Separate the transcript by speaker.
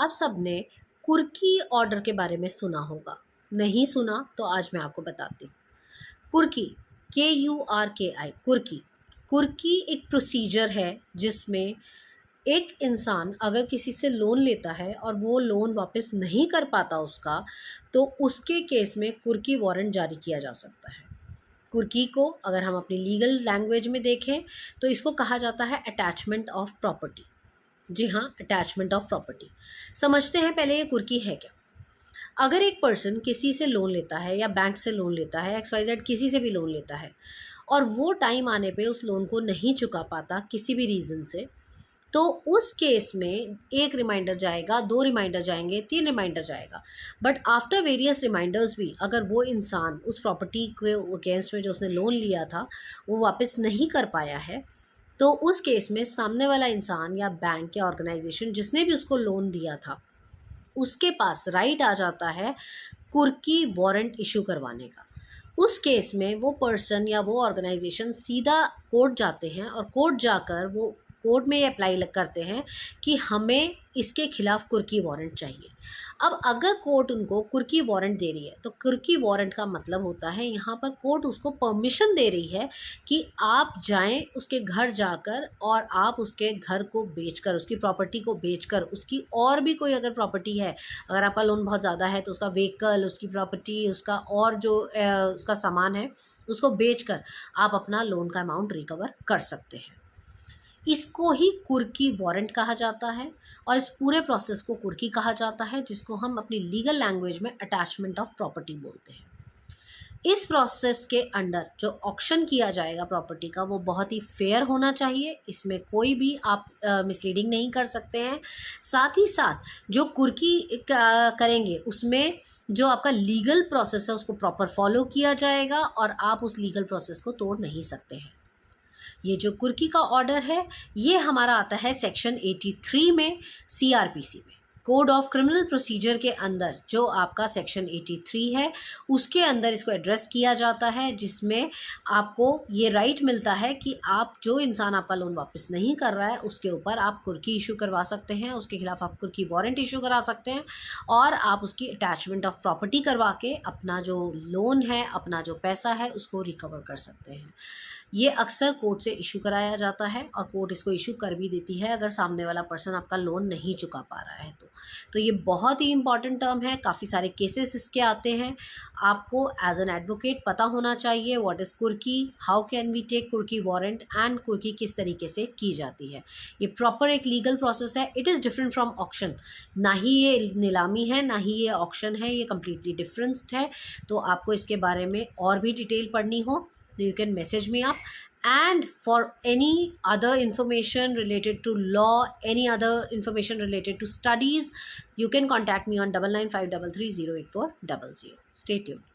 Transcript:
Speaker 1: आप सबने कुर्की ऑर्डर के बारे में सुना होगा। नहीं सुना तो आज मैं आपको बताती हूँ। कुर्की, KURKI, कुर्की। कुर्की एक प्रोसीजर है जिसमें एक इंसान अगर किसी से लोन लेता है और वो लोन वापस नहीं कर पाता उसका, तो उसके केस में कुर्की वारंट जारी किया जा सकता है। कुर्की को अगर हम अपनी लीगल लैंग्वेज में देखें तो इसको कहा जाता है अटैचमेंट ऑफ प्रॉपर्टी। जी हाँ, अटैचमेंट ऑफ प्रॉपर्टी। समझते हैं पहले ये कुर्की है क्या। अगर एक पर्सन किसी से लोन लेता है या बैंक से लोन लेता है, XYZ किसी से भी लोन लेता है और वो टाइम आने पे उस लोन को नहीं चुका पाता किसी भी रीज़न से, तो उस केस में एक रिमाइंडर जाएगा, 2 रिमाइंडर जाएंगे, 3 रिमाइंडर जाएगा। बट आफ्टर वेरियस रिमाइंडर्स भी अगर वो इंसान उस प्रॉपर्टी के अगेंस्ट में जो उसने लोन लिया था वो वापस नहीं कर पाया है, तो उस केस में सामने वाला इंसान या बैंक या ऑर्गेनाइजेशन जिसने भी उसको लोन दिया था, उसके पास राइट आ जाता है कुर्की वारंट इशू करवाने का। उस केस में वो पर्सन या वो ऑर्गेनाइजेशन सीधा कोर्ट जाते हैं और कोर्ट जाकर वो कोर्ट में ये अप्लाई करते हैं कि हमें इसके खिलाफ कुर्की वारंट चाहिए। अब अगर कोर्ट उनको कुर्की वारंट दे रही है तो कुर्की वारंट का मतलब होता है यहाँ पर कोर्ट उसको परमिशन दे रही है कि आप जाएं उसके घर जाकर और आप उसके घर को बेचकर, उसकी प्रॉपर्टी को बेचकर, उसकी और भी कोई अगर प्रॉपर्टी है, अगर आपका लोन बहुत ज़्यादा है तो उसका व्हीकल, उसकी प्रॉपर्टी, उसका और जो उसका सामान है उसको बेचकर आप अपना लोन का अमाउंट रिकवर कर सकते हैं। इसको ही कुर्की वारंट कहा जाता है और इस पूरे प्रोसेस को कुर्की कहा जाता है, जिसको हम अपनी लीगल लैंग्वेज में अटैचमेंट ऑफ प्रॉपर्टी बोलते हैं। इस प्रोसेस के अंडर जो ऑक्शन किया जाएगा प्रॉपर्टी का वो बहुत ही फेयर होना चाहिए। इसमें कोई भी आप मिसलीडिंग नहीं कर सकते हैं। साथ ही साथ जो कुर्की करेंगे उसमें जो आपका लीगल प्रोसेस है उसको प्रॉपर फॉलो किया जाएगा और आप उस लीगल प्रोसेस को तोड़ नहीं सकते हैं। ये जो कुर्की का ऑर्डर है ये हमारा आता है सेक्शन 83 में, CRPC में, कोड ऑफ क्रिमिनल प्रोसीजर के अंदर जो आपका सेक्शन 83 है उसके अंदर इसको एड्रेस किया जाता है, जिसमें आपको ये राइट मिलता है कि आप जो इंसान आपका लोन वापस नहीं कर रहा है उसके ऊपर आप कुर्की इशू करवा सकते हैं, उसके खिलाफ आप कुर्की वारंट इशू करा सकते हैं और आप उसकी अटैचमेंट ऑफ प्रॉपर्टी करवा के अपना जो लोन है, अपना जो पैसा है उसको रिकवर कर सकते हैं। ये अक्सर कोर्ट से इशू कराया जाता है और कोर्ट इसको इशू कर भी देती है अगर सामने वाला पर्सन आपका लोन नहीं चुका पा रहा है तो ये बहुत ही इंपॉर्टेंट टर्म है। काफ़ी सारे केसेस इसके आते हैं। आपको एज एन एडवोकेट पता होना चाहिए व्हाट इज़ कुर्की, हाउ कैन वी टेक कुर्की वारंट एंड कुर्की किस तरीके से की जाती है। ये प्रॉपर एक लीगल प्रोसेस है। It is different from auction. ना ही ये नीलामी है, ना ही ये ऑक्शन है, ये कम्प्लीटली डिफरेंट है। तो आपको इसके बारे में और भी डिटेल पढ़नी हो तो you can message me up, and for any other information related to law, any other information related to studies, you can contact me on 9953308400. Stay tuned.